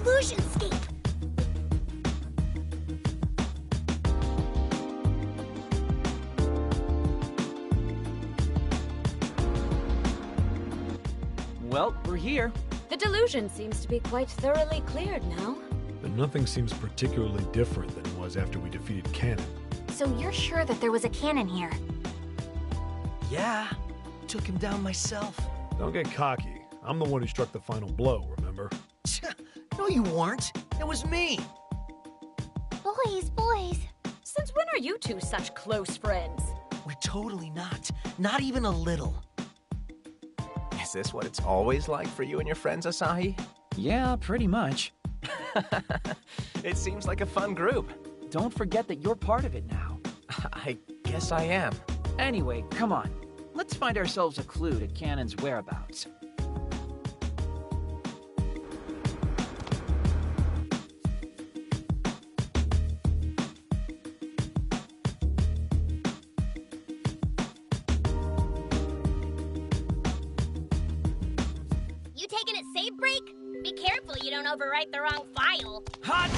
Delusionscape! Well, we're here. The delusion seems to be quite thoroughly cleared now. But nothing seems particularly different than it was after we defeated Cannon. So you're sure that there was a cannon here? Yeah, took him down myself. Don't get cocky. I'm the one who struck the final blow, remember? No, you weren't. It was me. Boys. Since when are you two such close friends? We're totally not. Not even a little. Is this what it's always like for you and your friends, Asahi? Yeah, pretty much. It seems like a fun group. Don't forget that you're part of it now. I guess I am. Anyway, come on. Let's find ourselves a clue to Cannon's whereabouts. You taking a save break? Be careful you don't overwrite the wrong file. Hot!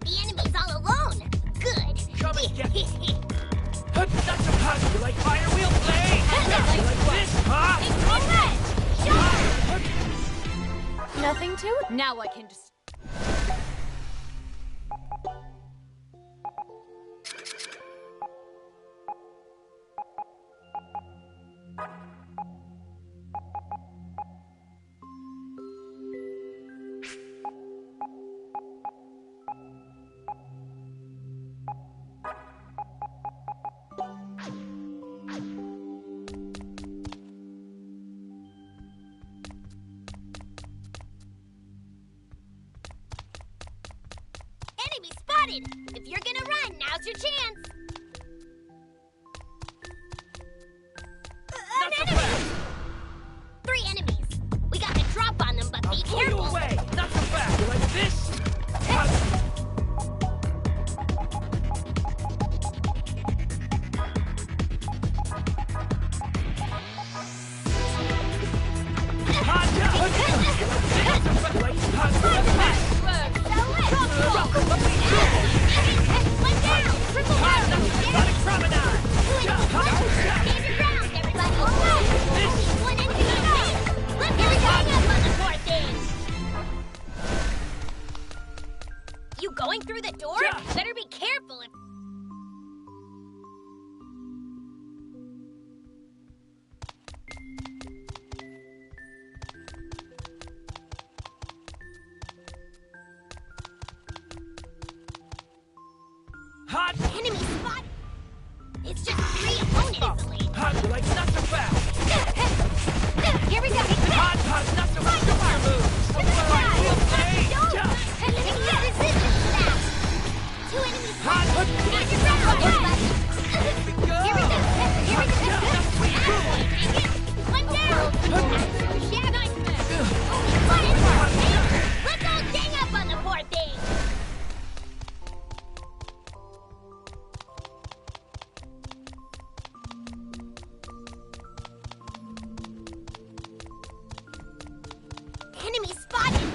The enemy's all alone. Good. Come and get me. That's a hot. You like fire wheel play? You like this, huh? Nothing to it? Now I can just... Enemy spotted! If you're gonna run, now's your chance! An enemy! 3 enemies! We got the drop on them, but be Pull you careful! away. Not so fast. You like this? You going through the door? Better be careful if... Hot! Enemy spot! It's just 3 opponents, Elite. Hot! You like not so fast. Here we go! Hot! Not so fast. Fire move. Fire wheel play. Resistance to that! 2 enemies Hot! got your ground, everybody! Here we go! One down! Yeah, nice man! Only 1 enemy! Let's all gang up on the poor thing! Enemy spotted!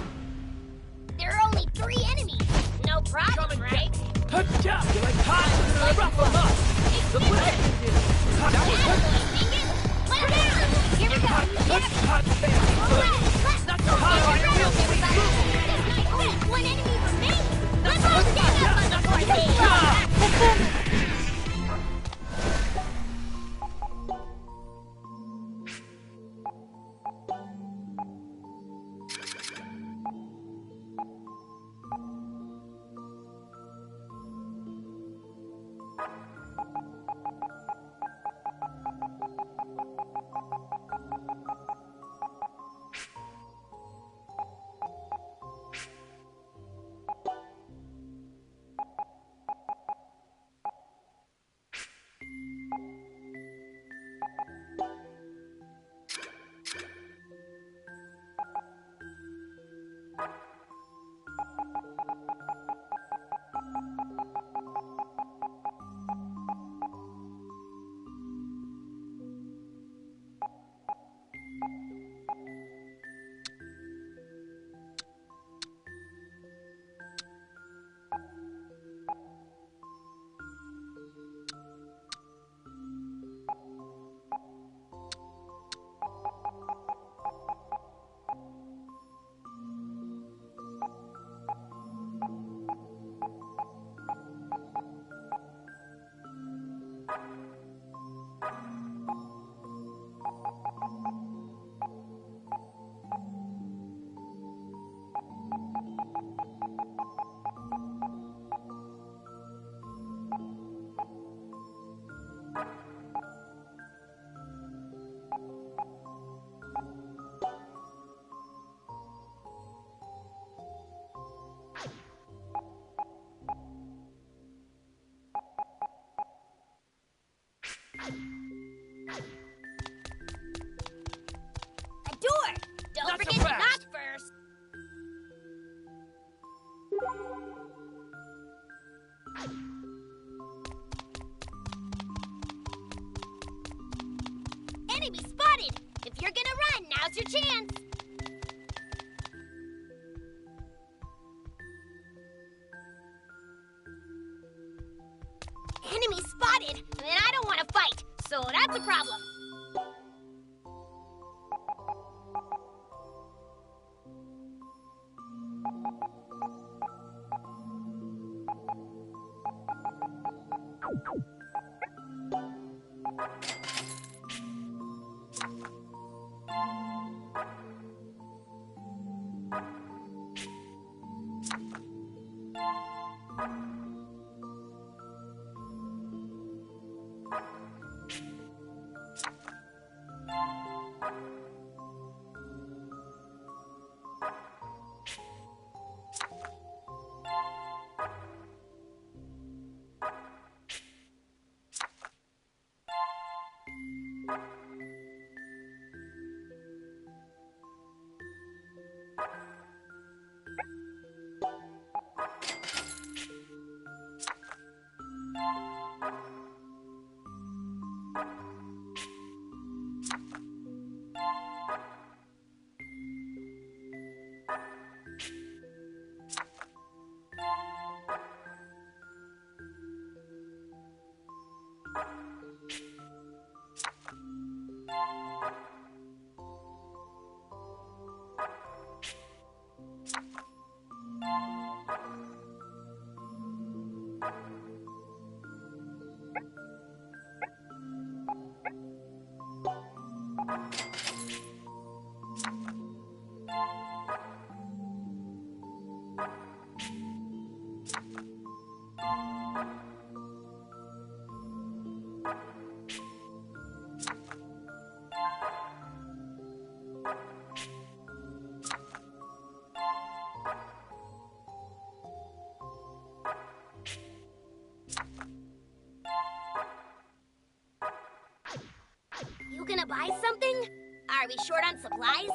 There are only 3 enemies! No problem, right? Hot! You like hot? Rough them up. Look what I can do. Hot! One down! Here we go! Hot! Not so hot. Fire wheel play. There's 1 enemy remaining! Let's all stand up on the poor thing! buy something? Are we short on supplies?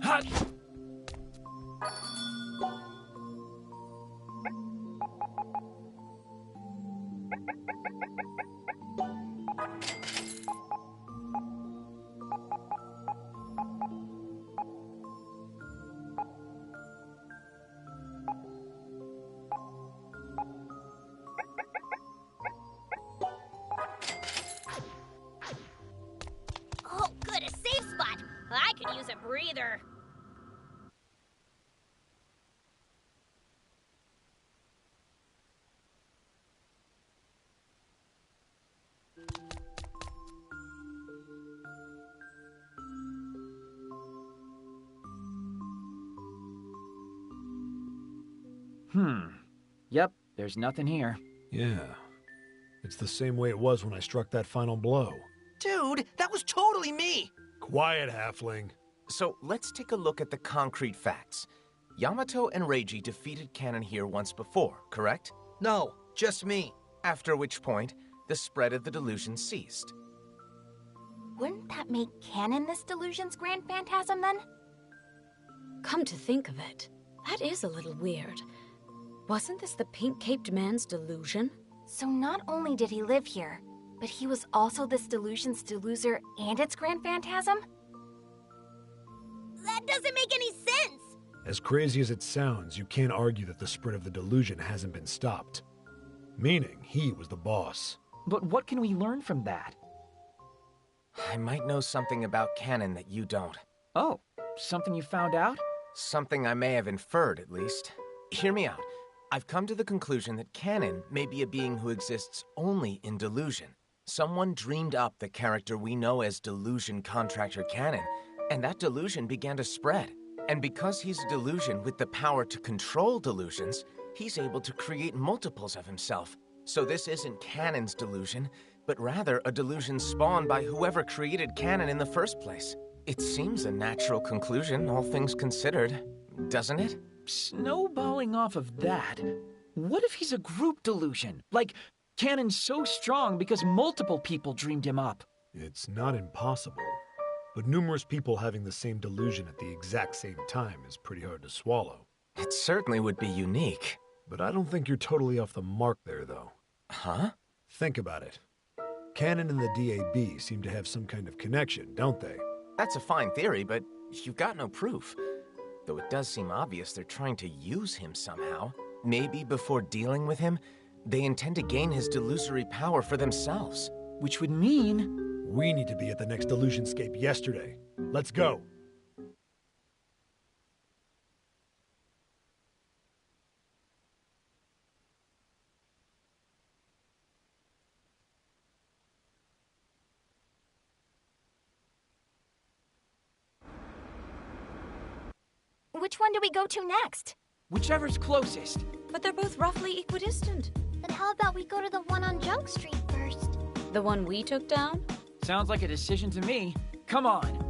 Hot! Oh, good, a safe spot. I could use a breather. Yep, there's nothing here. Yeah. It's the same way it was when I struck that final blow. Dude, that was totally me! Quiet, halfling. So let's take a look at the concrete facts. Yamato and Reiji defeated Canon here once before, correct? No, just me. After which point, the spread of the delusion ceased. Wouldn't that make Canon this delusion's grand phantasm then? Come to think of it, that is a little weird. Wasn't this the pink-caped man's delusion? So not only did he live here, but he was also this delusion's deluser and its grand phantasm? That doesn't make any sense! As crazy as it sounds, you can't argue that the spread of the delusion hasn't been stopped. Meaning, he was the boss. But what can we learn from that? I might know something about Canon that you don't. Oh, something you found out? Something I may have inferred, at least. Hear me out. I've come to the conclusion that Canon may be a being who exists only in delusion. Someone dreamed up the character we know as Delusion Contractor Canon, and that delusion began to spread. And because he's a delusion with the power to control delusions, he's able to create multiples of himself. So this isn't Canon's delusion, but rather a delusion spawned by whoever created Canon in the first place. It seems a natural conclusion, all things considered, doesn't it? Snowballing off of that, what if he's a group delusion? Like, Canon's so strong because multiple people dreamed him up. It's not impossible, but numerous people having the same delusion at the exact same time is pretty hard to swallow. It certainly would be unique. But I don't think you're totally off the mark there, though. Huh? Think about it. Canon and the DAB seem to have some kind of connection, don't they? That's a fine theory, but you've got no proof. Though it does seem obvious they're trying to use him somehow. Maybe before dealing with him, they intend to gain his delusory power for themselves. Which would mean... We need to be at the next Delusionscape yesterday. Let's go! Which one do we go to next? Whichever's closest. But they're both roughly equidistant. Then how about we go to the one on Junk Street first? The one we took down? Sounds like a decision to me. Come on.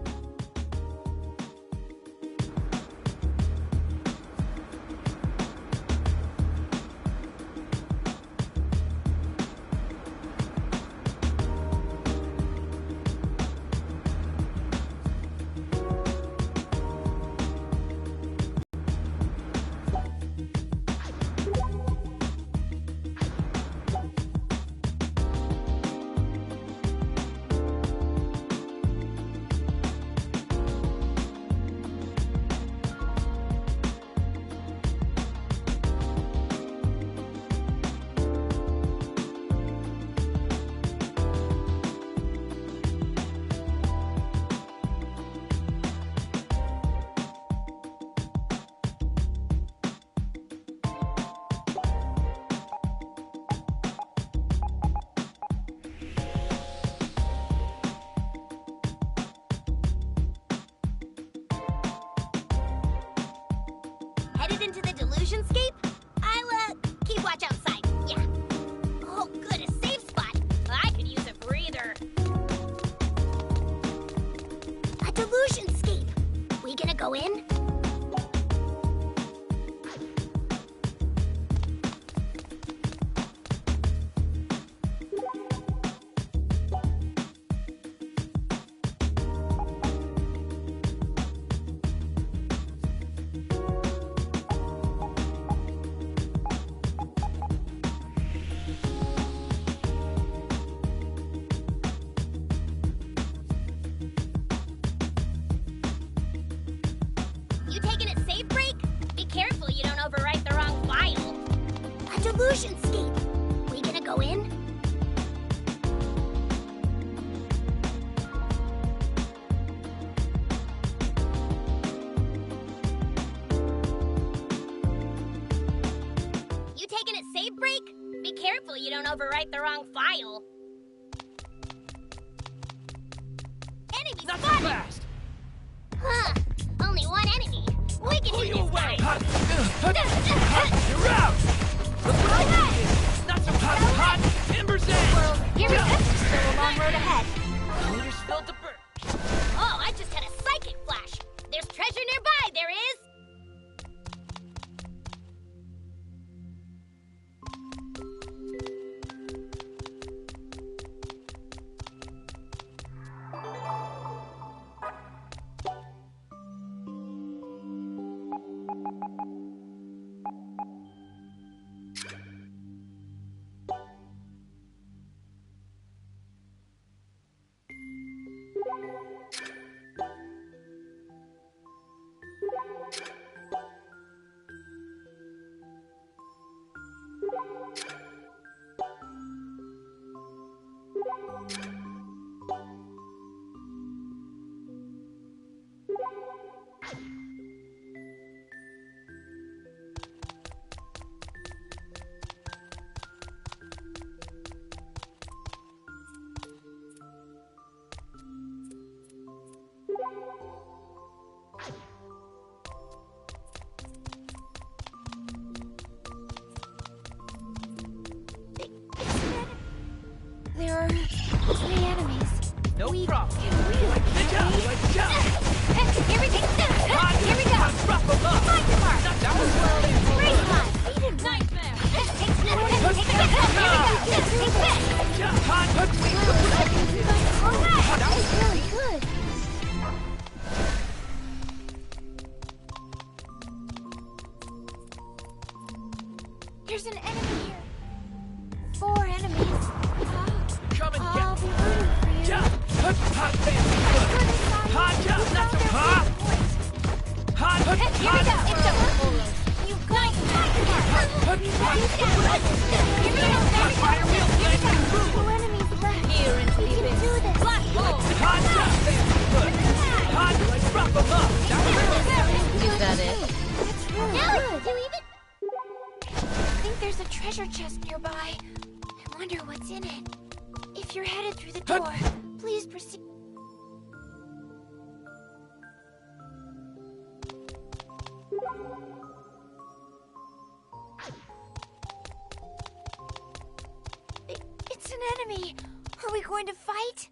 Headed into the Delusionscape? I'll, keep watch outside. Yeah. Oh, good, a safe spot. I could use a breather. A Delusionscape. We gonna go in? You taking a safe break? Be careful you don't overwrite the wrong file. A Delusionscape. We gonna go in? You taking a safe break? Be careful you don't overwrite the wrong file. Enemy Not so spotted! fast! Huh. Only one enemy. We can Pull do you this, away! guys. You're out! Look what I did! Not so hot! Embers in! Your resistance is still a long road ahead. Leaders filled the bird. Oh, I just had a psychic flash. There's treasure nearby, there is. There's an enemy here. 4 enemies. Come and I'll get be rooting for you. Jump! Hut, hut, there. Hot jump! That's a hot! Hot, hut, Here we hot! go. It's over. You guys Hut, hut, hot fire wheel blade! 2 enemies left. Here into We the can abyss. do this. Hot jump! There. Good. Hot, like rough 'em up! Is that it? That's really good. Do you even? I think there's a treasure chest nearby. I wonder what's in it. If you're headed through the door, please proceed. It's an enemy. Are we going to fight?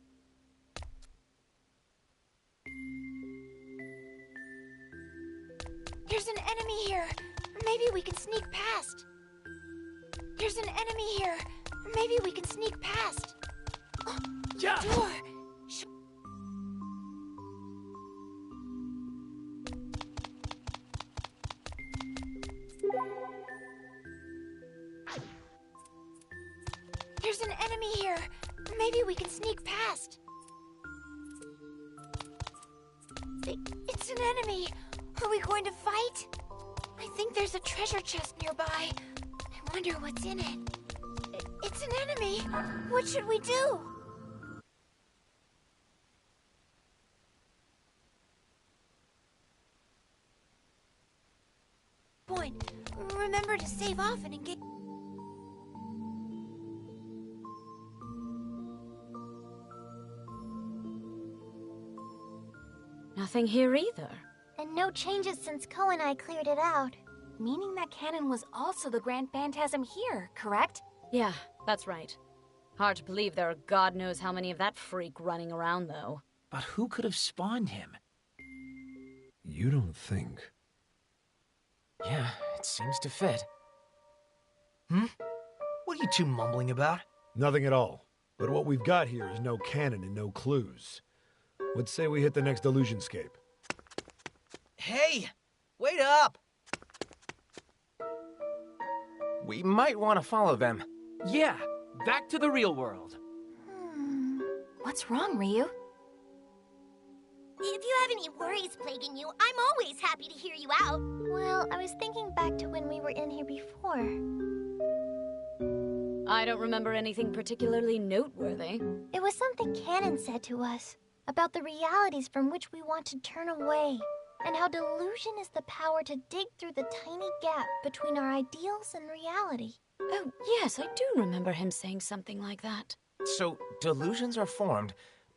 There's an enemy here. Maybe we can sneak past. There's an enemy here. Maybe we can sneak past. Jump! Door. There's an enemy here. Maybe we can sneak past. It's an enemy. Are we going to fight? I think there's a treasure chest nearby. I wonder what's in it. It's an enemy. What should we do? Point. Remember to save often and get... Nothing here either. And no changes since Ko and I cleared it out. Meaning that Canon was also the Grand Phantasm here, correct? Yeah, that's right. Hard to believe there are God knows how many of that freak running around, though. But who could have spawned him? You don't think... Yeah, it seems to fit. What are you two mumbling about? Nothing at all. But what we've got here is no cannon and no clues. Let's say we hit the next illusionscape. Hey! Wait up! We might want to follow them. Yeah, back to the real world. What's wrong, Ryu? If you have any worries plaguing you, I'm always happy to hear you out. Well, I was thinking back to when we were in here before. I don't remember anything particularly noteworthy. It was something Canon said to us about the realities from which we want to turn away, and how delusion is the power to dig through the tiny gap between our ideals and reality. Oh, yes, I do remember him saying something like that. So, delusions are formed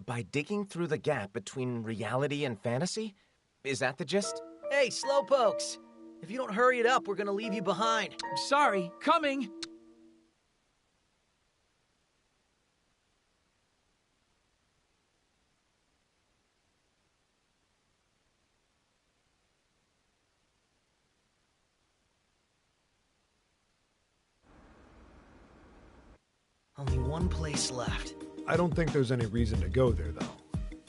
by digging through the gap between reality and fantasy? Is that the gist? Hey, slowpokes! If you don't hurry it up, we're gonna leave you behind. Sorry, coming! Only one place left. I don't think there's any reason to go there, though.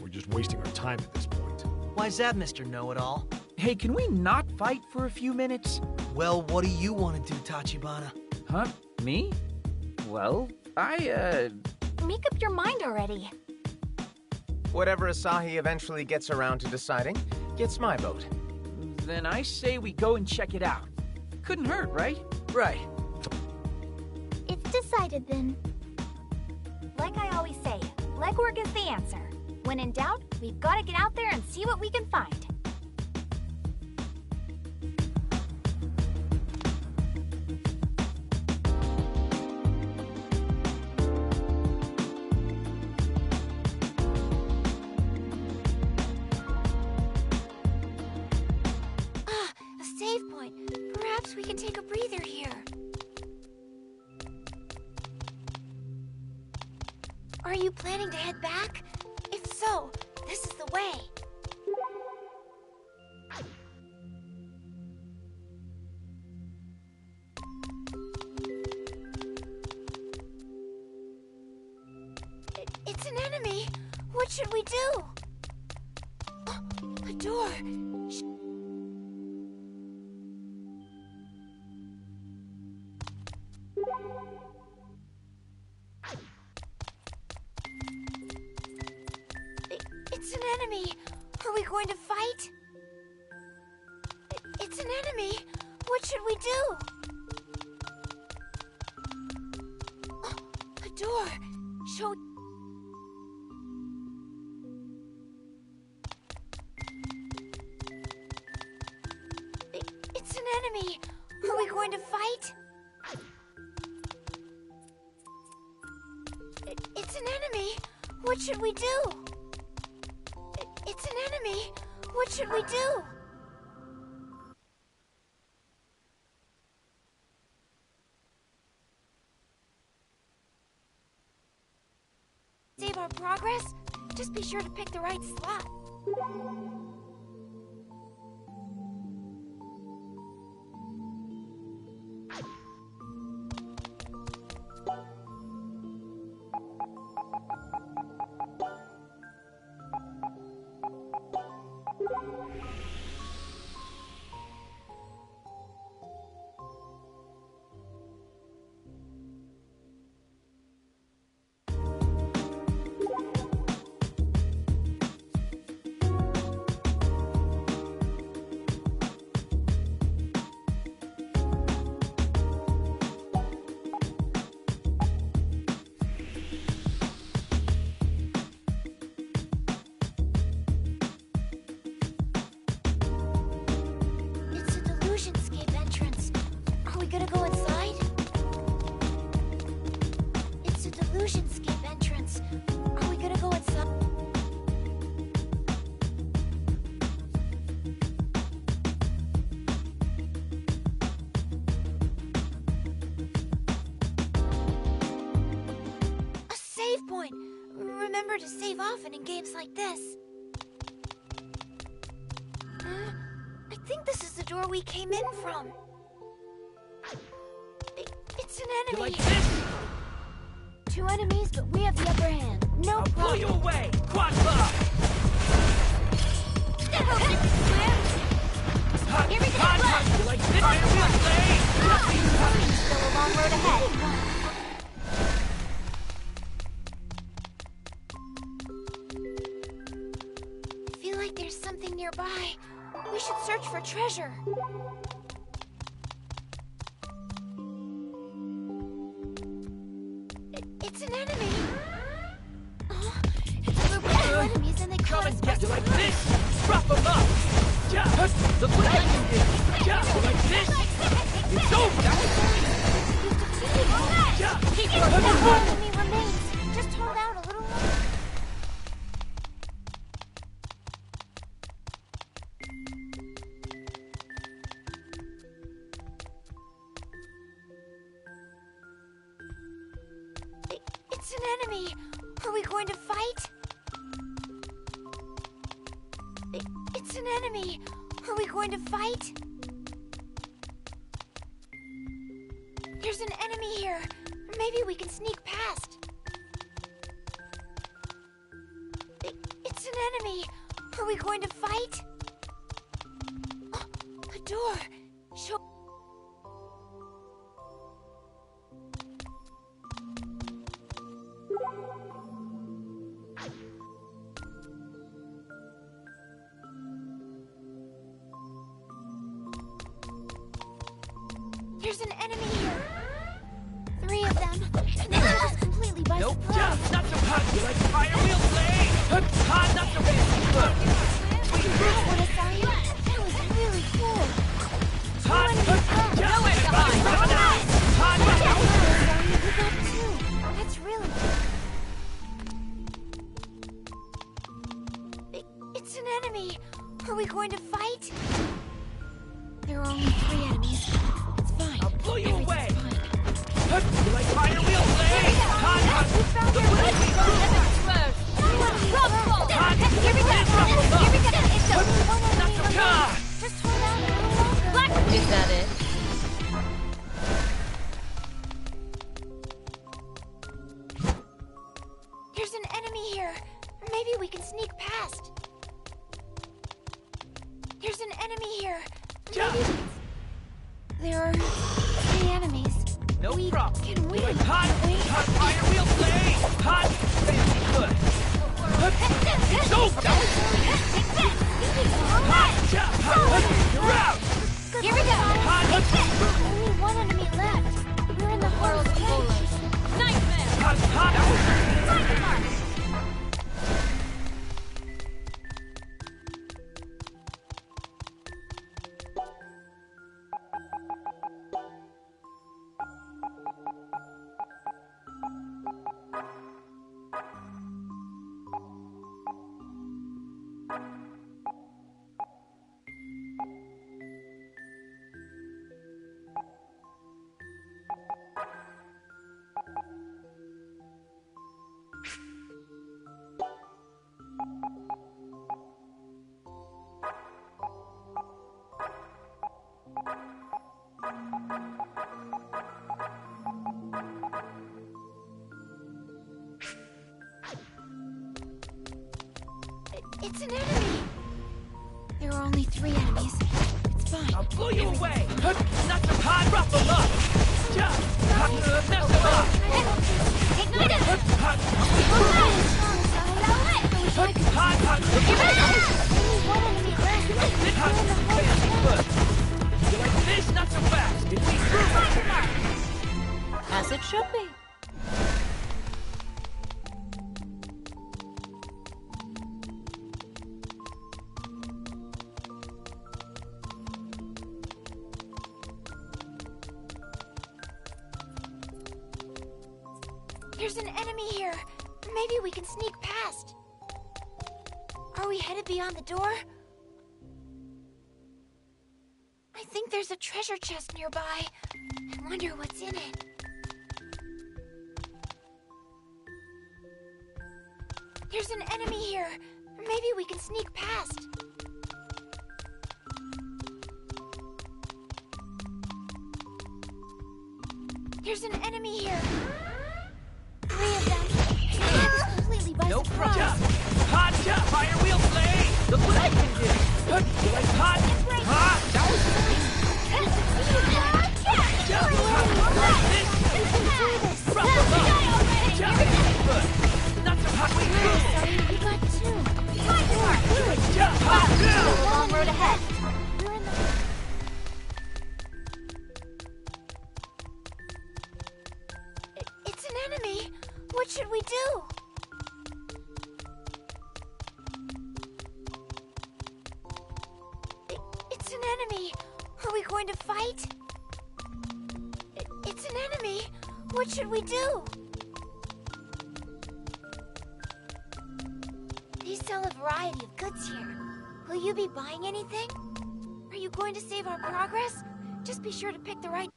We're just wasting our time at this point. Why's that, Mr. Know-It-All? Hey, can we not fight for a few minutes? Well, what do you want to do, Tachibana? Huh? Me? Well, Make up your mind already. Whatever Asahi eventually gets around to deciding gets my vote. Then I say we go and check it out. Couldn't hurt, right? Right. It's decided then. Like I always say, legwork is the answer. When in doubt, we've got to get out there and see what we can find. A save point. Perhaps we can take a breather here. Are you planning to head back? If so, this is the way. It's an enemy. What should we do? A door. It's an enemy. Are we going to fight? It's an enemy. What should we do? Oh, a door. Show. It's an enemy. Are we going to fight? It's an enemy. What should we do? It's an enemy. What should we do? Save our progress? Just be sure to pick the right slot. Remember to save often in games like this. I think this is the door we came in from. It's an enemy. You like this? 2 enemies, but we have the upper hand. No I'll blow problem. you away! Quad block! Here we go. You like this? Fire wheel blade! Still a long road ahead. I feel like there's something nearby. We should search for treasure. It's an enemy. Oh, it's a group of 2 enemies and they caught us by You like surprise. this? Drop them up! Yeah! Look what I can do! Yeah! You like this? It's over! Yeah! Keep your That heavy one run! enemy remains. Just hold out a little longer. It's an enemy. Are we going to fight? It's an enemy. Are we going to fight? There's an enemy here. Maybe we can sneak past. It's an enemy. Are we going to fight? Oh, a door. Show. There's an enemy here. 3 of them. And they caught us completely by Nope! surprise. Yeah! Not so hot! You like fire wheel blade! Hot! Not so bad! That's what I saw you. That was really cool. Hot! Yeah! Nowhere to hide. Hot! We got 2. That's really. It's an enemy. Are we going to fight? There are only 3 enemies. It's fine. I'll blow you away! Everything's fine. You like fire wheel blade? Hot! We found Look our what I way. can do! Here we go. Here we go. It's Not only so 1 enemy hot! remaining. Just hold out a little longer. Is that it? There's an enemy here. Maybe we can sneak past. There's an enemy here. Yeah. Maybe we can... There are 3 enemies. No we... problem. Can we... Like hot fire wheel blade! Hot, fancy good. It's over! You're out! Here we go! Hot, Only one enemy left. We're in the world's edge. Nightmare! hot. It's an enemy. There are only 3 enemies. It's fine. I'll blow you away! Not so hot, rough them up! Mess them up! Ignite it! Hot, Only one enemy left. hot, fancy good. You like this? Not so fast! If we As it should be. There's an enemy here. Maybe we can sneak past. Are we headed beyond the door? I think there's a treasure chest nearby. I wonder what's in it. There's an enemy here. Maybe we can sneak past. There's an enemy here. 3 of them. They had us completely by no surprise. problem. Hot, fire wheel blade! Look what I can do! You like hot? Hot! Rough them up! Good. Not so hot, wait, cool! Sorry, we got 2. Hot! Long road ahead. We're in the... It's an enemy. What should we do? It's an enemy. Are we going to fight? It's an enemy. What should we do? They sell a variety of goods here. Will you be buying anything? Are you going to save our progress? Just be sure to pick the right...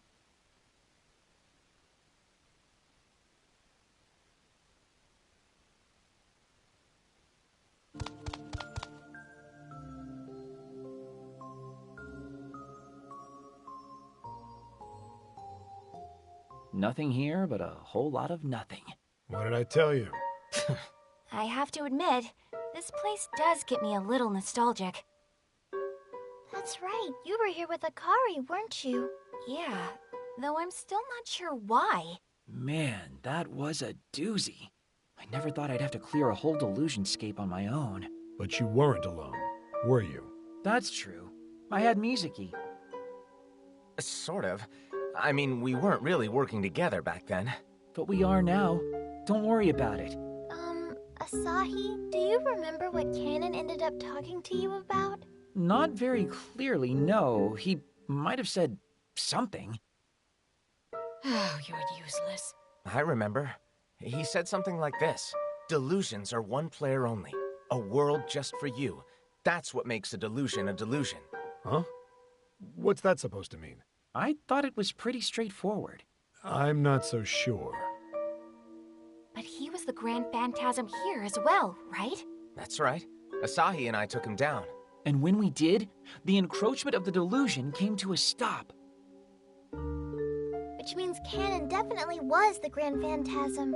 Nothing here but a whole lot of nothing. What did I tell you? I have to admit, this place does get me a little nostalgic. That's right. You were here with Akari, weren't you? Yeah, though I'm still not sure why. Man, that was a doozy. I never thought I'd have to clear a whole delusionscape on my own. But you weren't alone, were you? That's true. I had Mizuki. Sort of. I mean, we weren't really working together back then. But we are now. Don't worry about it. Asahi, do you remember what Canon ended up talking to you about? Not very clearly, no. He might have said something. Oh, you're useless. I remember. He said something like this. Delusions are one player only. A world just for you. That's what makes a delusion a delusion. Huh? What's that supposed to mean? I thought it was pretty straightforward. I'm not so sure. But he was the Grand Phantasm here as well, right? That's right. Asahi and I took him down. And when we did, the encroachment of the delusion came to a stop. Which means Canon definitely was the Grand Phantasm.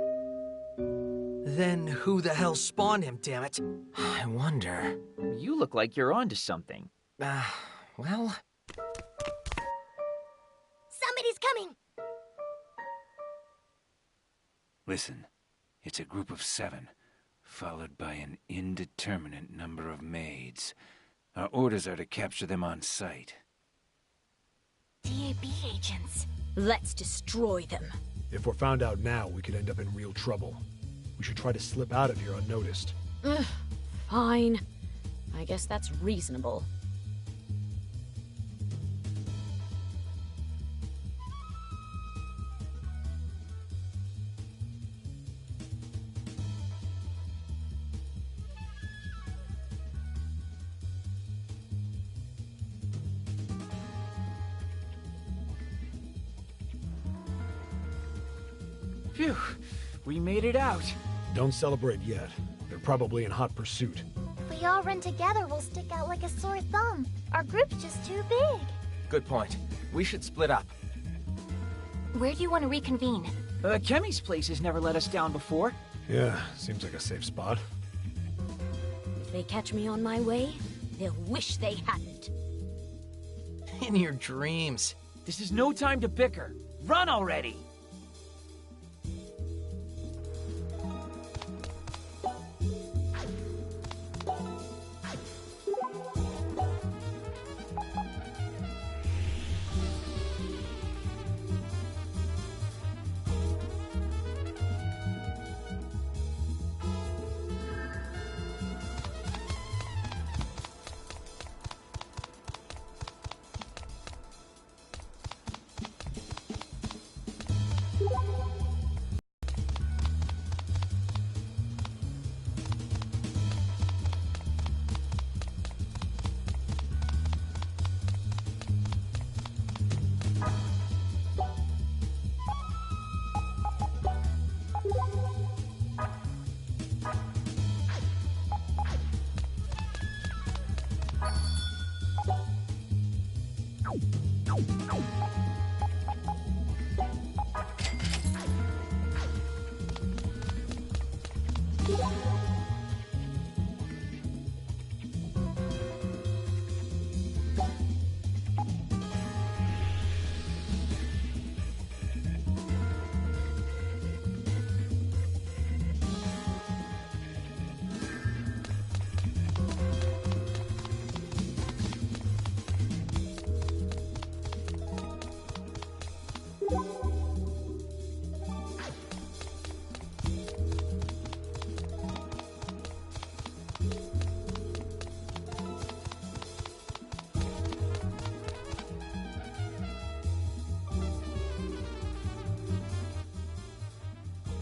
Then who the hell spawned him, damn it? I wonder. You look like you're onto something. Well... Somebody's coming! Listen, it's a group of 7, followed by an indeterminate number of maids. Our orders are to capture them on sight. DAB agents. Let's destroy them. If we're found out now, we could end up in real trouble. We should try to slip out of here unnoticed. Fine. I guess that's reasonable. Phew, we made it out. Don't celebrate yet. They're probably in hot pursuit. If we all run together, we'll stick out like a sore thumb. Our group's just too big. Good point. We should split up. Where do you want to reconvene? Kemi's place has never let us down before. Yeah, seems like a safe spot. If they catch me on my way, they'll wish they hadn't. In your dreams. This is no time to bicker. Run already!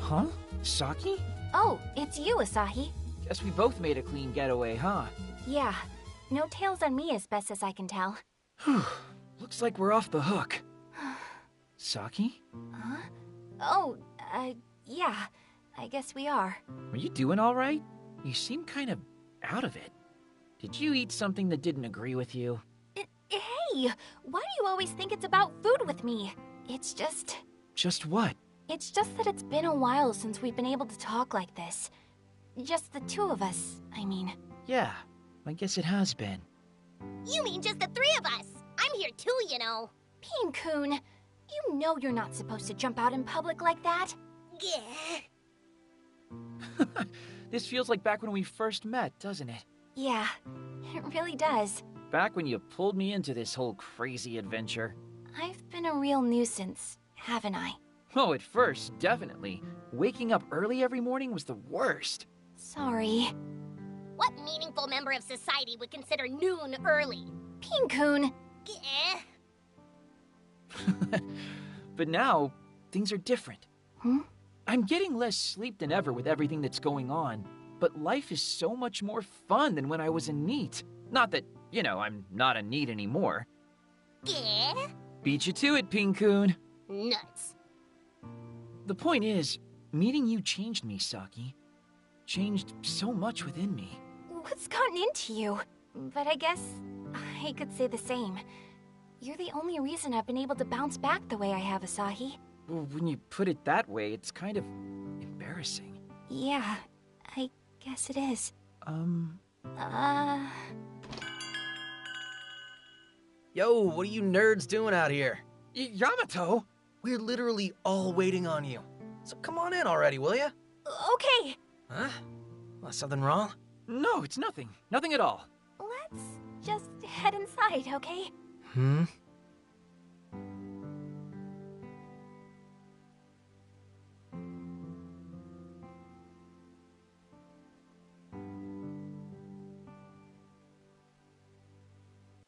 Huh? Saki? Oh, it's you, Asahi. Guess we both made a clean getaway, huh? Yeah. No tails on me as best as I can tell. Looks like we're off the hook. Saki? Huh? Oh, yeah. I guess we are. Are you doing all right? You seem kind of out of it. Did you eat something that didn't agree with you? Hey! Why do you always think it's about food with me? It's just... Just what? It's just that it's been a while since we've been able to talk like this. Just the two of us, I mean. Yeah, I guess it has been. You mean just the 3 of us? I'm here too, you know. Peen-kun, you know you're not supposed to jump out in public like that. Yeah. This feels like back when we first met, doesn't it? Yeah, it really does. Back when you pulled me into this whole crazy adventure. I've been a real nuisance, haven't I? Oh, at first, definitely. Waking up early every morning was the worst. Sorry. What meaningful member of society would consider noon early? Peen-kun. But now, things are different. Hmm? I'm getting less sleep than ever with everything that's going on, but life is so much more fun than when I was a NEET. Not that, you know, I'm not a NEET anymore. Yeah? Beat you to it, Peen-kun. Nuts. The point is, meeting you changed me, Saki. Changed so much within me. What's gotten into you? But I guess I could say the same. You're the only reason I've been able to bounce back the way I have, Asahi. Well, when you put it that way, it's kind of embarrassing. Yeah, I guess it is. Yo, what are you nerds doing out here? Yamato? We're literally all waiting on you. so come on in already, will ya? Okay, Huh? Well, something wrong? No, it's nothing. Nothing at all. let's just head inside, okay? Hmm?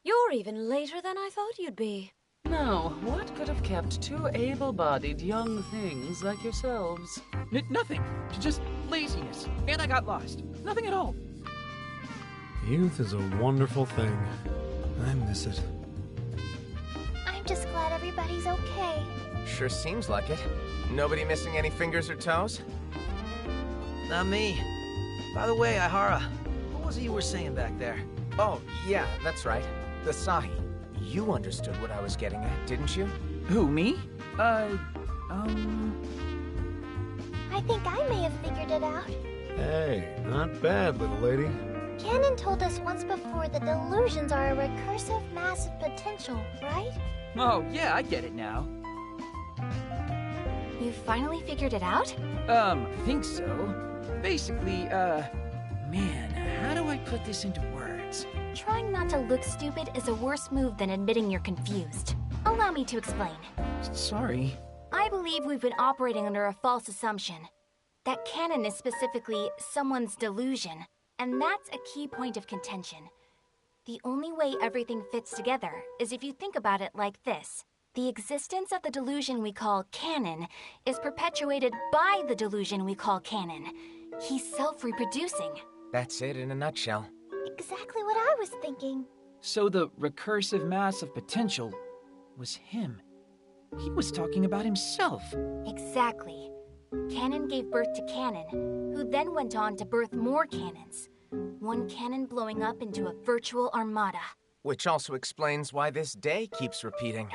You're even later than I thought you'd be. Now, what could have kept two able-bodied young things like yourselves? Nothing. Just laziness. And I got lost. Nothing at all. Youth is a wonderful thing. I miss it. I'm just glad everybody's okay. Sure seems like it. Nobody missing any fingers or toes? Not me. By the way, Ihara, what was it you were saying back there? Oh, yeah, that's right. The Sahi. You understood what I was getting at, didn't you? Who, me? I think I may have figured it out. Hey, not bad, little lady. Canon told us once before that delusions are a recursive mass of potential, right? Oh, yeah, I get it now. You finally figured it out? I think so. Basically, man, how do I put this into words? Trying not to look stupid is a worse move than admitting you're confused. Allow me to explain. Sorry. I believe we've been operating under a false assumption. That canon is specifically someone's delusion, and that's a key point of contention. The only way everything fits together is if you think about it like this. The existence of the delusion we call canon is perpetuated by the delusion we call canon. He's self-reproducing. That's it in a nutshell. Exactly what I was thinking. So the recursive mass of potential was him. He was talking about himself. Exactly. Canon gave birth to Canon, who then went on to birth more cannons. One cannon blowing up into a virtual armada. Which also explains why this day keeps repeating.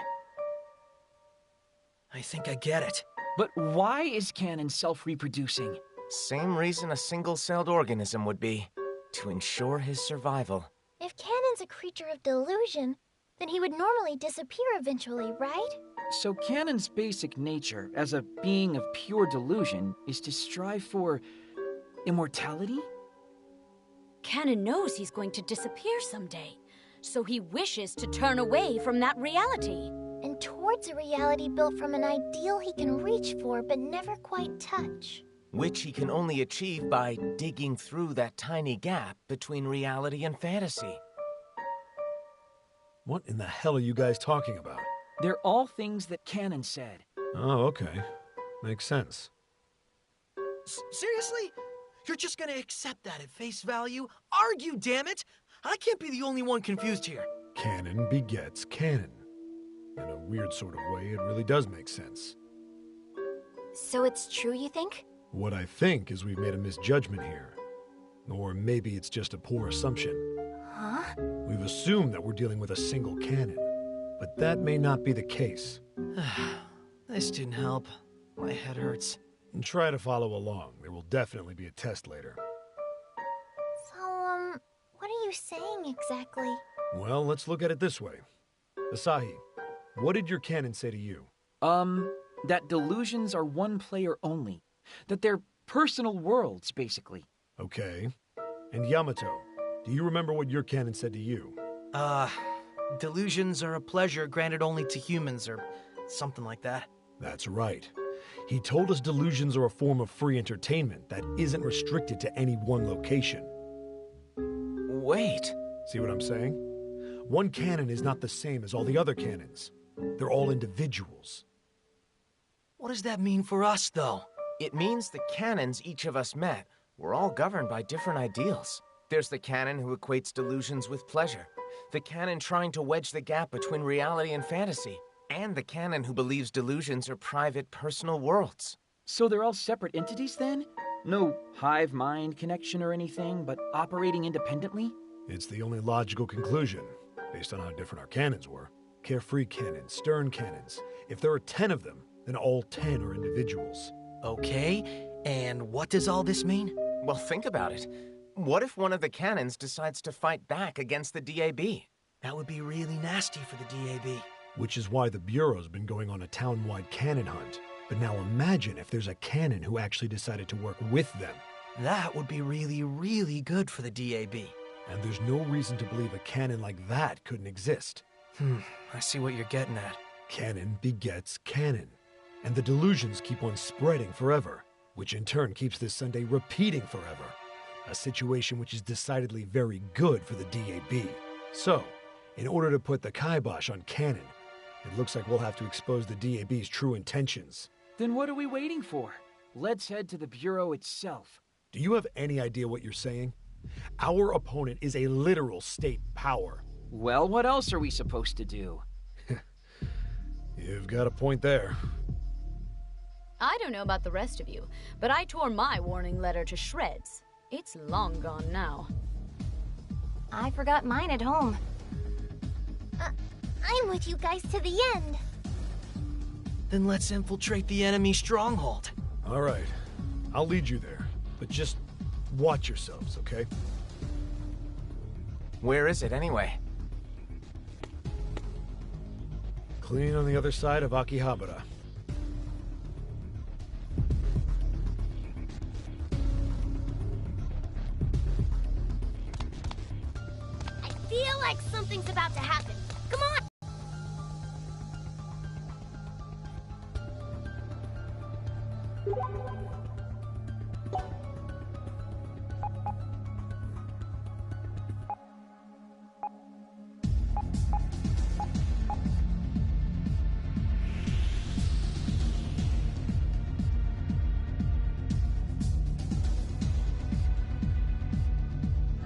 I think I get it. But why is Canon self-reproducing? Same reason a single-celled organism would be. To ensure his survival. If Canon's a creature of delusion, then he would normally disappear eventually, right? So Canon's basic nature, as a being of pure delusion, is to strive for immortality? Canon knows he's going to disappear someday, so he wishes to turn away from that reality. And towards a reality built from an ideal he can reach for but never quite touch. Which he can only achieve by digging through that tiny gap between reality and fantasy. What in the hell are you guys talking about? They're all things that Canon said. Oh, okay. Makes sense. Seriously? You're just gonna accept that at face value? Argue, damn it! I can't be the only one confused here. Canon begets canon. In a weird sort of way, it really does make sense. So it's true, you think? What I think is we've made a misjudgment here. Or maybe it's just a poor assumption. Huh? We've assumed that we're dealing with a single canon. But that may not be the case. This didn't help. My head hurts. And try to follow along. There will definitely be a test later. So, what are you saying exactly? Well, let's look at it this way. Asahi, what did your canon say to you? That delusions are one player only. That they're personal worlds, basically. Okay. And Yamato, do you remember what your canon said to you? Delusions are a pleasure granted only to humans, or something like that. That's right. He told us delusions are a form of free entertainment that isn't restricted to any one location. Wait. See what I'm saying? One canon is not the same as all the other canons. They're all individuals. What does that mean for us, though? It means the canons each of us met were all governed by different ideals. There's the canon who equates delusions with pleasure. The canon trying to wedge the gap between reality and fantasy. And the canon who believes delusions are private, personal worlds. So they're all separate entities then? No hive mind connection or anything, but operating independently? It's the only logical conclusion, based on how different our canons were. Carefree canons, stern canons. If there are 10 of them, then all 10 are individuals. Okay, and what does all this mean? Well, think about it. What if one of the canons decides to fight back against the DAB? That would be really nasty for the DAB. Which is why the Bureau's been going on a town-wide canon hunt. But now imagine if there's a cannon who actually decided to work with them. That would be really, really good for the DAB. And there's no reason to believe a cannon like that couldn't exist. I see what you're getting at. Canon begets canon. And the delusions keep on spreading forever, which in turn keeps this Sunday repeating forever. A situation which is decidedly very good for the DAB. So, in order to put the kibosh on canon, it looks like we'll have to expose the DAB's true intentions. Then what are we waiting for? Let's head to the Bureau itself. Do you have any idea what you're saying? Our opponent is a literal state power. Well, what else are we supposed to do? You've got a point there. I don't know about the rest of you, but I tore my warning letter to shreds. It's long gone now. I forgot mine at home. I'm with you guys to the end. Then let's infiltrate the enemy stronghold. All right, I'll lead you there, but just watch yourselves, okay? Where is it anyway? Clean on the other side of Akihabara. I feel like something's about to happen. Come on!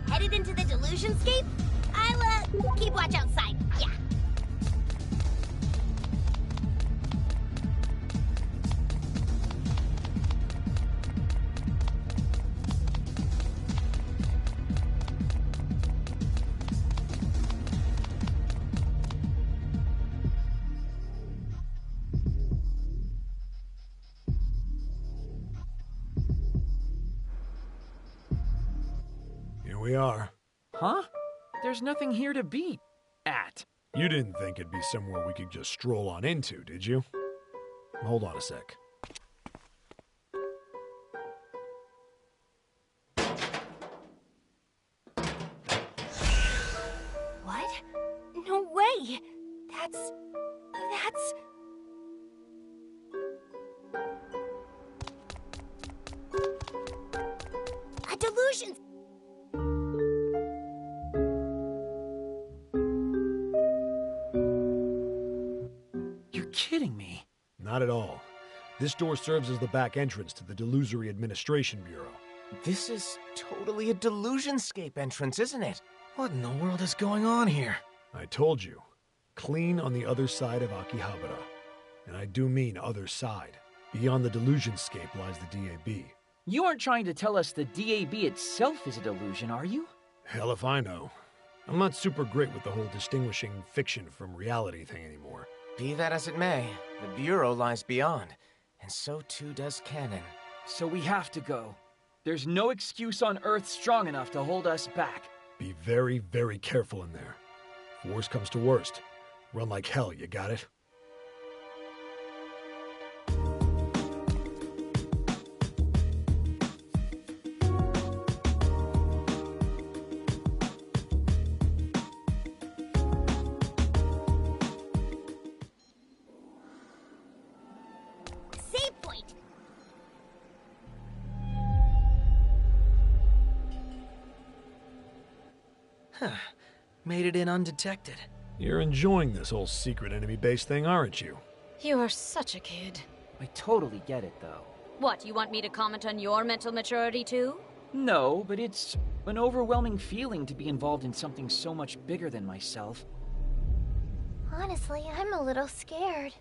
Headed into the Delusionscape? I'll, keep watch outside. Yeah. Here we are. Huh? There's nothing here to be at. You didn't think it'd be somewhere we could just stroll on into, did you? Hold on a sec. What? No way! That's... a delusion! You're kidding me. Not at all. This door serves as the back entrance to the Delusory Administration Bureau. This is totally a Delusionscape entrance, isn't it? What in the world is going on here? I told you. Clean on the other side of Akihabara. And I do mean other side. Beyond the Delusionscape lies the DAB. You aren't trying to tell us the DAB itself is a delusion, are you? Hell if I know. I'm not super great with the whole distinguishing fiction from reality thing anymore. Be that as it may, the Bureau lies beyond, and so too does canon. So we have to go. There's no excuse on Earth strong enough to hold us back. Be very, very careful in there. If worst comes to worst, run like hell, you got it? Save point! Made it in undetected. You're enjoying this whole secret enemy base thing, aren't you? You are such a kid. I totally get it, though. What, you want me to comment on your mental maturity too? No, but it's an overwhelming feeling to be involved in something so much bigger than myself. Honestly, I'm a little scared.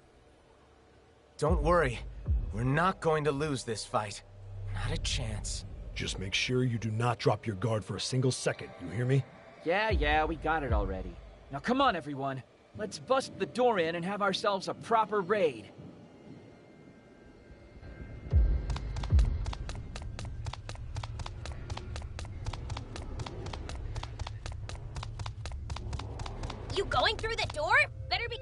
Don't worry. We're not going to lose this fight. Not a chance. Just make sure you do not drop your guard for a single second, you hear me? Yeah, we got it already. Now come on, everyone. Let's bust the door in and have ourselves a proper raid. You going through the door? Better be...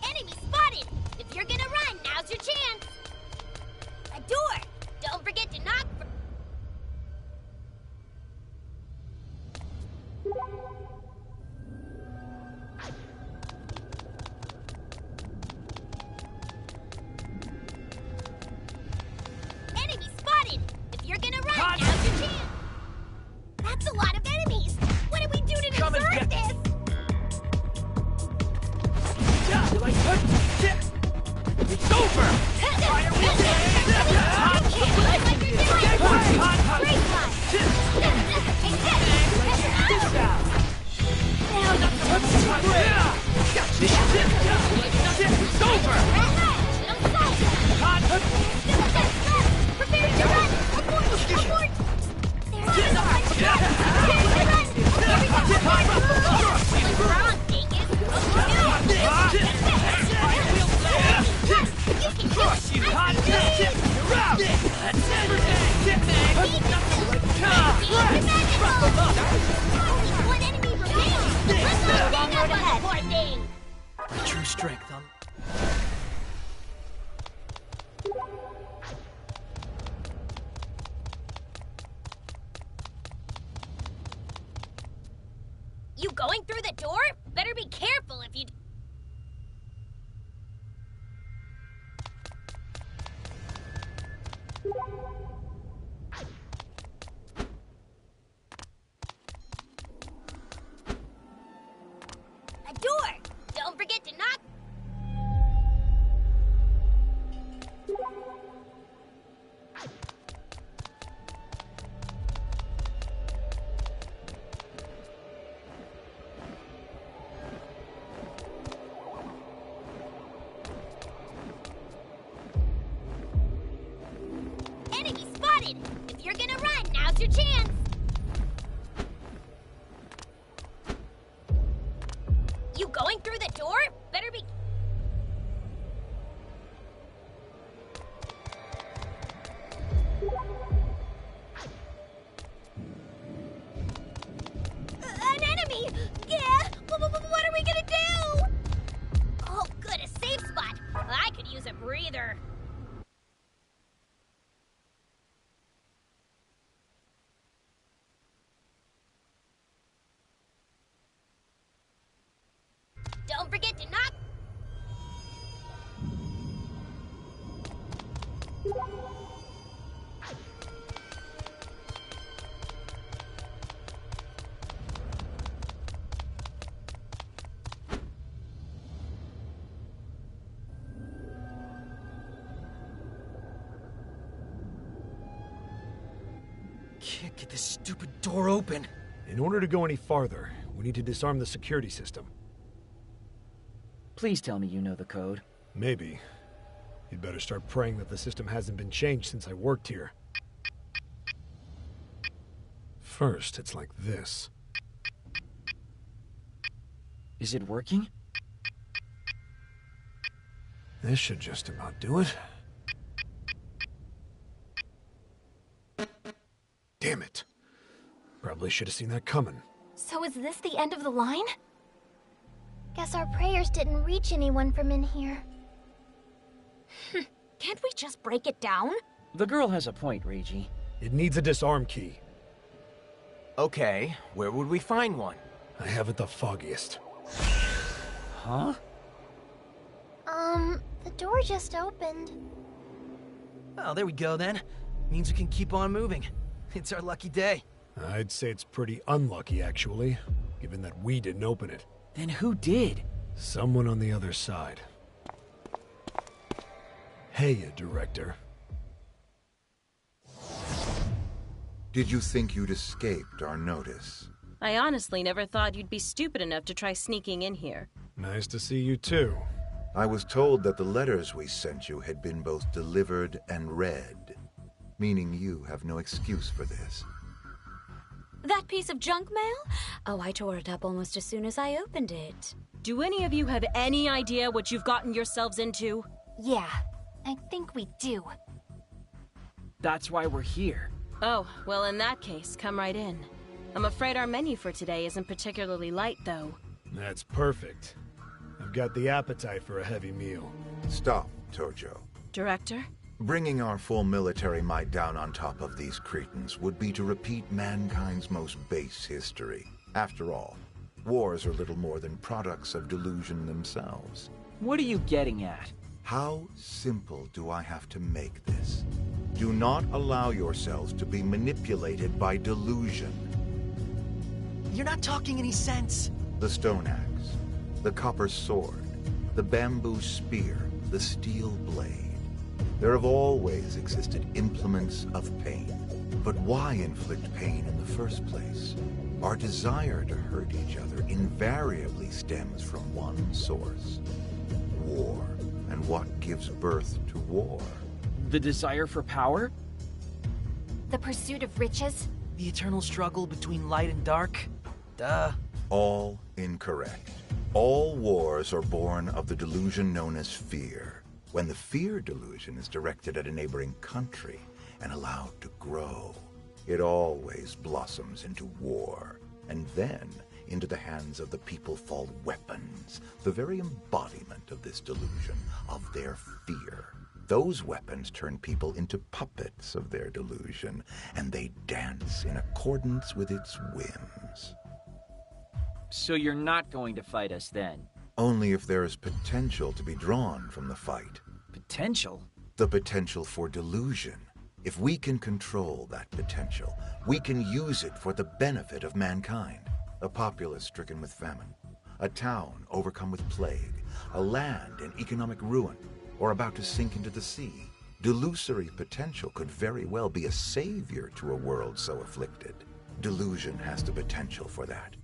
Enemy spotted! If you're gonna run, now's your chance! A door! Don't forget to knock for... Enemy spotted! If you're gonna run, now's your chance! That's a lot of enemies! What do we do to Come and deserve get- this? Yeah, you like that? It's over! Fire wheel! Hot! Look what I can do! Hot! Hot! This out! It's over! Hot! Prepare to run! Abort! Abort! There What's wrong, Dingus? You can Crush you! Hot! You're out! That's everything! Only one enemy remains! Let's all gang up on the poor thing! My true strength, You going through the door? Better be careful if you... A door! Don't forget to knock... Enemy spotted! If you're gonna run, now's your chance! You going through the door? Better be... An enemy! Yeah! What are we gonna do? Oh, good, a safe spot. I could use a breather. Don't forget to knock. Can't get this stupid door open. In order to go any farther, we need to disarm the security system. Please tell me you know the code. Maybe. You'd better start praying that the system hasn't been changed since I worked here. First, it's like this. Is it working? This should just about do it. Damn it. Probably should have seen that coming. So is this the end of the line? Guess our prayers didn't reach anyone from in here. Can't we just break it down? The girl has a point, Reiji. It needs a disarm key. Okay, where would we find one? I haven't the foggiest. Huh? The door just opened. Oh, there we go then. Means we can keep on moving. It's our lucky day. I'd say it's pretty unlucky, actually, given that we didn't open it. Then who did? Someone on the other side. Hey, Director. Did you think you'd escaped our notice? I honestly never thought you'd be stupid enough to try sneaking in here. Nice to see you too. I was told that the letters we sent you had been both delivered and read, meaning you have no excuse for this. That piece of junk mail? Oh, I tore it up almost as soon as I opened it. Do any of you have any idea what you've gotten yourselves into? Yeah, I think we do. That's why we're here. Oh, well in that case, come right in. I'm afraid our menu for today isn't particularly light, though. That's perfect. I've got the appetite for a heavy meal. Stop, Tojo. Director? Bringing our full military might down on top of these Cretans would be to repeat mankind's most base history. After all, wars are little more than products of delusion themselves. What are you getting at? How simple do I have to make this? Do not allow yourselves to be manipulated by delusion. You're not talking any sense. The stone axe, the copper sword, the bamboo spear, the steel blade. There have always existed implements of pain. But why inflict pain in the first place? Our desire to hurt each other invariably stems from one source: war. And what gives birth to war? The desire for power? The pursuit of riches? The eternal struggle between light and dark? Duh. All incorrect. All wars are born of the delusion known as fear. When the fear delusion is directed at a neighboring country and allowed to grow, it always blossoms into war. And then, into the hands of the people fall weapons, the very embodiment of this delusion, of their fear. Those weapons turn people into puppets of their delusion, and they dance in accordance with its whims. So you're not going to fight us then? Only if there is potential to be drawn from the fight. Potential? The potential for delusion. If we can control that potential, we can use it for the benefit of mankind. A populace stricken with famine, a town overcome with plague, a land in economic ruin, or about to sink into the sea. Delusory potential could very well be a savior to a world so afflicted. Delusion has the potential for that.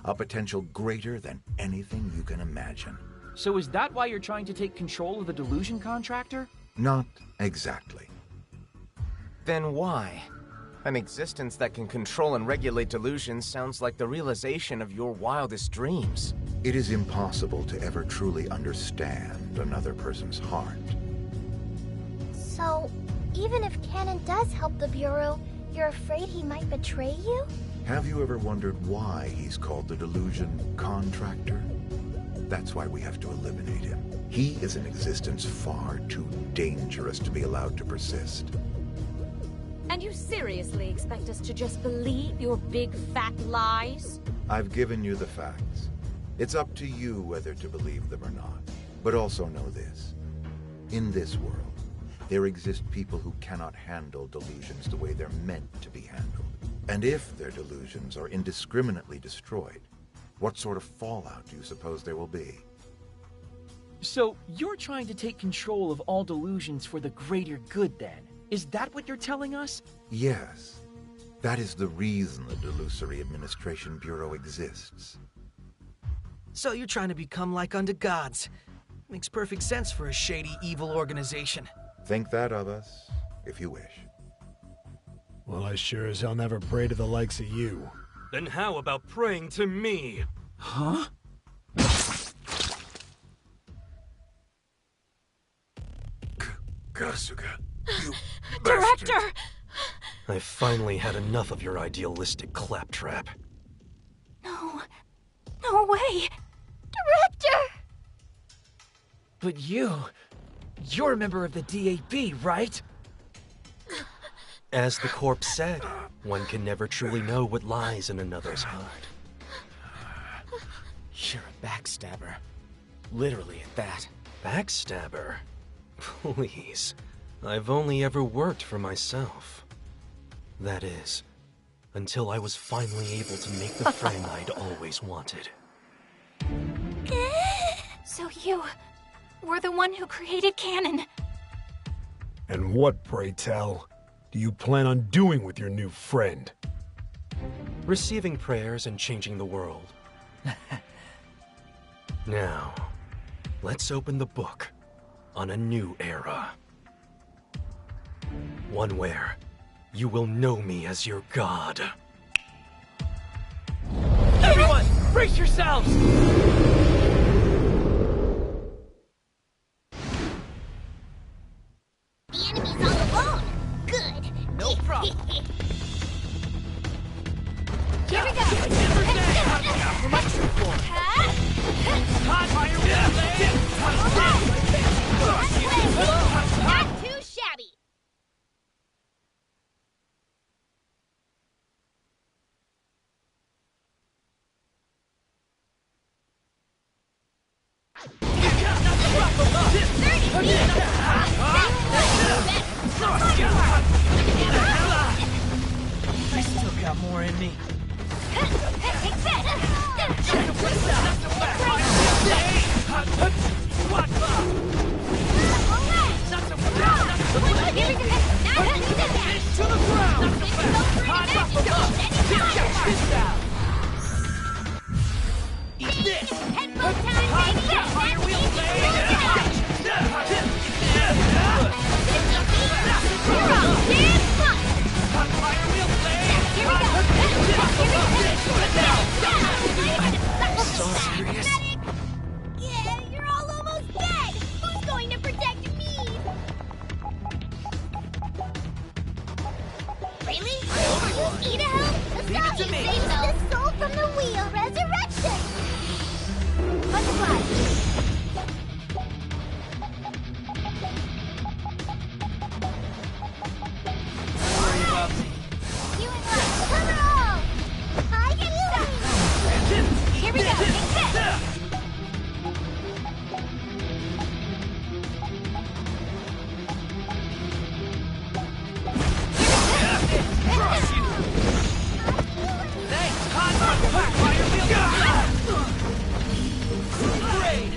A potential greater than anything you can imagine. So is that why you're trying to take control of the delusion contractor? Not exactly. Then why? An existence that can control and regulate delusions sounds like the realization of your wildest dreams. It is impossible to ever truly understand another person's heart. So, even if Cannon does help the Bureau, you're afraid he might betray you? Have you ever wondered why he's called the delusion contractor? That's why we have to eliminate him. He is an existence far too dangerous to be allowed to persist. And you seriously expect us to just believe your big fat lies? I've given you the facts. It's up to you whether to believe them or not. But also know this. In this world, there exist people who cannot handle delusions the way they're meant to be handled. And if their delusions are indiscriminately destroyed, what sort of fallout do you suppose there will be? So you're trying to take control of all delusions for the greater good then? Is that what you're telling us? Yes. That is the reason the Delusory Administration Bureau exists. So you're trying to become like unto gods. Makes perfect sense for a shady, evil organization. Think that of us, if you wish. Well, I sure as hell never pray to the likes of you. Then how about praying to me? Huh? Kasuga, you Director! bastard. I finally had enough of your idealistic claptrap. No. No way! Director! But you're a member of the DAB, right? As the corpse said, one can never truly know what lies in another's heart. You're a backstabber. Literally at that. Backstabber? Please. I've only ever worked for myself. That is, until I was finally able to make the friend I'd always wanted. So you were the one who created Cannon. And what, pray tell, do you plan on doing with your new friend? Receiving prayers and changing the world. Now, let's open the book on a new era. One where you will know me as your god. Everyone, brace yourselves! The enemy's all alone. Good. No problem. Here we go. For my true form. Not too shabby. I still got more in me. Eat this! Headphone time, baby! So serious? Yeah, you're all almost dead! Who's going to protect me? Really? Eat a help? Leave it to me. Save the soul from the wheel resurrection! Butterfly! Worry about me. You and us, cover all! Hi, here we go! Take this! Thanks, hot fire wheel! Great!